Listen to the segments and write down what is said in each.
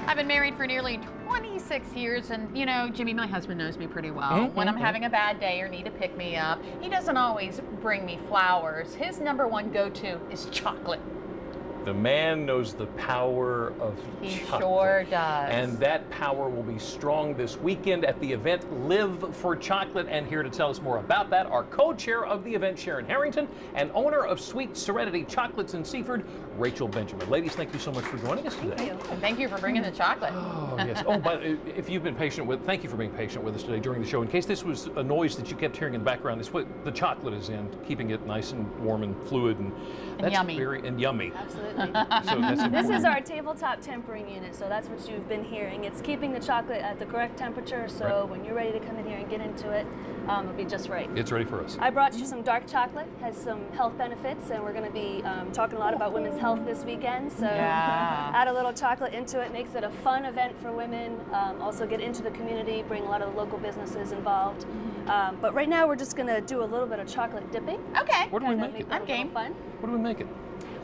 I've been married for nearly 26 years, and you know, Jimmy, my husband knows me pretty well. When I'm having a bad day or need to pick me up, he doesn't always bring me flowers. His #1 go-to is chocolate. The man knows the power of He chocolate. sure does. And that power will be strong this weekend at the event Live for Chocolate. And here to tell us more about that, our co-chair of the event, Sharon Harrington, and owner of Sweet Serenity Chocolates in Seaford, Rachel Benjamin. Ladies, thank you so much for joining us today. Thank you. And thank you for bringing the chocolate. Oh, yes. Oh, but if you've been patient with, thank you for being patient with us today during the show. In case this was a noise that you kept hearing in the background, it's what the chocolate is in, keeping it nice and warm and fluid. And that's yummy. And yummy. Absolutely. So that's This is our tabletop tempering unit, so that's what you've been hearing. It's keeping the chocolate at the correct temperature, so when you're ready to come in here and get into it, it'll be just right. It's ready for us. I brought you some dark chocolate, has some health benefits, and we're going to be talking a lot about women's health this weekend, so add a little chocolate into it, makes it a fun event for women, also get into the community, bring a lot of the local businesses involved. But right now we're just going to do a little bit of chocolate dipping. Okay. What do we make it? I'm game. Fun. What do we make it?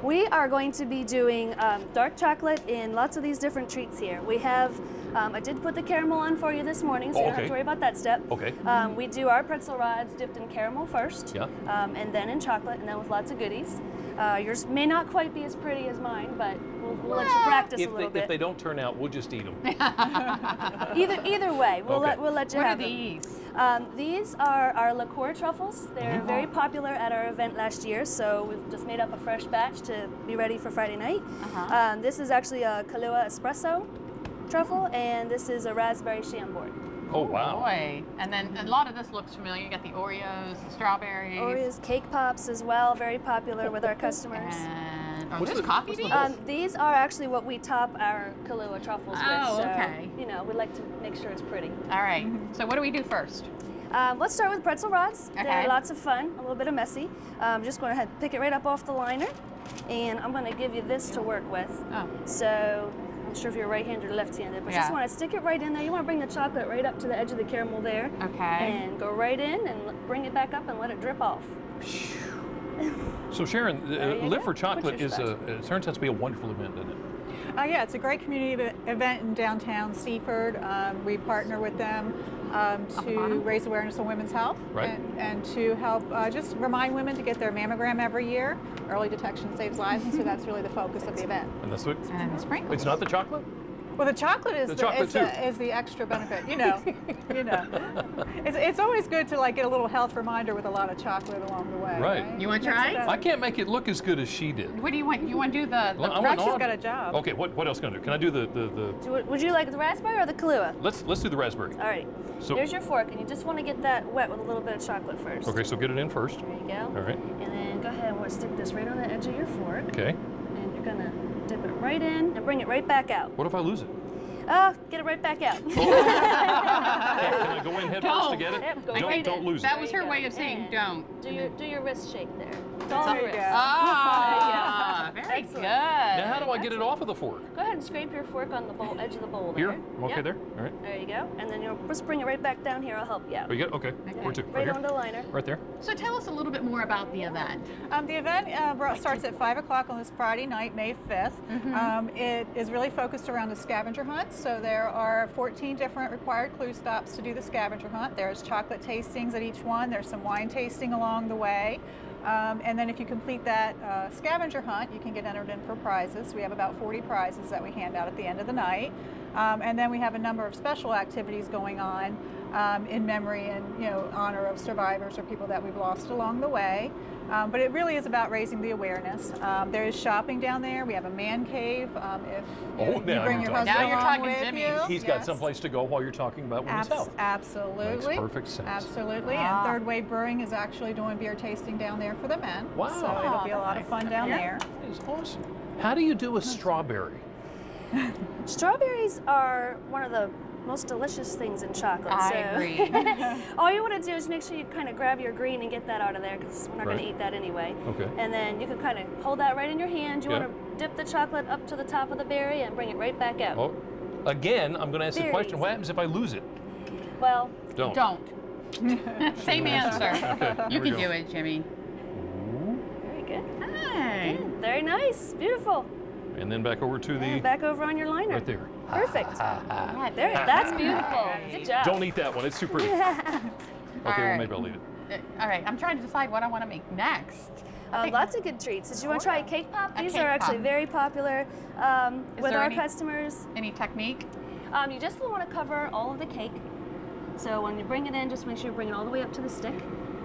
We are going to be doing dark chocolate in lots of these different treats here. We have, I did put the caramel on for you this morning, so you don't have to worry about that step. Okay. We do our pretzel rods dipped in caramel first, and then in chocolate, and then with lots of goodies. Yours may not quite be as pretty as mine, but we'll let you practice a little bit. If they don't turn out, we'll just eat them. Either way, we'll let you have them. These? These are our liqueur truffles. They're very popular at our event last year, so we've just made up a fresh batch to be ready for Friday night. This is actually a Kahlua espresso truffle, and this is a raspberry chambord. Oh, wow. Boy. And then a lot of this looks familiar. You got the Oreos, the strawberries. Oreos, cake pops as well, very popular with our customers. And there's coffee beans? These are actually what we top our Kahlua truffles with. So, okay. you know, we like to make sure it's pretty. All right. So what do we do first? Let's start with pretzel rods. Okay. They're lots of fun, a little bit of messy. Just going to pick it right up off the liner, and I'm going to give you this to work with. So I'm not sure if you're right-handed or left-handed, but just want to stick it right in there. You want to bring the chocolate right up to the edge of the caramel there. Okay. And go right in and bring it back up and let it drip off. So Sharon, Live for Chocolate is it turns out to be a wonderful event, doesn't it? Yeah, it's a great community event in downtown Seaford. We partner with them to raise awareness on women's health and to help just remind women to get their mammogram every year. Early detection saves lives, and so that's really the focus of the event. And that's what? And the sprinkles. It's not the chocolate? Well, the chocolate is the extra benefit. You know, it's always good to like get a little health reminder with a lot of chocolate along the way. Right. You want to try? I can't make it look as good as she did. What do you want? You want to do the She's got a job. Okay. What else can I do? Can I do the? Would you like the raspberry or the Kahlua? Let's do the raspberry. All right. So here's your fork, and you just want to get that wet with a little bit of chocolate first. Okay. So get it in first. There you go. All right. And then go ahead and stick this right on the edge of your fork. Okay. And you're gonna dip it right in and bring it right back out. What if I lose it? Get it right back out. Can I go in head first to get it? Yep, go right don't in. lose it. That was her way of saying don't. Do your wrist shake there. There you go. Ah, very good. Now how do I get it off of the fork? Go ahead and scrape your fork on the bowl, edge of the bowl Here? there. Okay, Yep. there. All right. There you go. And then you'll just bring it right back down here. I'll help you out. Oh, you got okay. Where to? Right here? on the liner. Right there. So tell us a little bit more about the event. The event starts at 5 o'clock on this Friday night, May 5th. It is really focused around the scavenger hunt. So there are 14 different required clue stops to do the scavenger hunt. There's chocolate tastings at each one. There's some wine tasting along the way. And then if you complete that scavenger hunt, you can get entered in for prizes. We have about 40 prizes that we hand out at the end of the night. And then we have a number of special activities going on in memory and honor of survivors or people that we've lost along the way. But it really is about raising the awareness. There is shopping down there. We have a man cave. If you bring your husband now you're along talking with Jimmy. you. He's got someplace to go while you're talking about women's health. Absolutely. Makes perfect sense. Absolutely. And Third Wave Brewing is actually doing beer tasting down there for the men. Wow. So it'll be a lot of fun down there. That is awesome. How do you do a strawberry? Strawberries are one of the most delicious things in chocolate. I agree. All you want to do is make sure you kind of grab your green and get that out of there, because we're not going to eat that anyway. Okay. And then you can kind of hold that right in your hand. You want to dip the chocolate up to the top of the berry and bring it right back out. Oh, again, I'm going to ask the question, easy. what happens if I lose it? Well, Don't. Same answer. Okay, You here we can go. do it, Jimmy. very good. Hi. Very nice. Beautiful. And then back over to the... And back over on your liner. Right there. Perfect. There, that's beautiful. Good job. Don't eat that one. It's too pretty. Okay, well, maybe I'll eat it. All right, I'm trying to decide what I want to make next. Lots of good treats. Did you want to try a cake pop? These are actually very popular with our customers. Any technique? You just want to cover all of the cake. So when you bring it in, just make sure you bring it all the way up to the stick,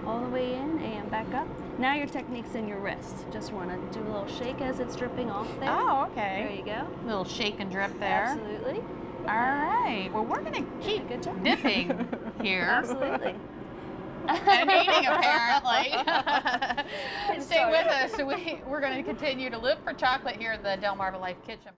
all the way in and back up. Now your technique's in your wrist. Just want to do a little shake as it's dripping off there. Oh, okay. There you go. A little shake and drip there. Absolutely. All right. Well, we're going to keep dipping here. Absolutely. And eating, apparently. Stay with us. We're going to continue to live for chocolate here in the Delmarva Life Kitchen.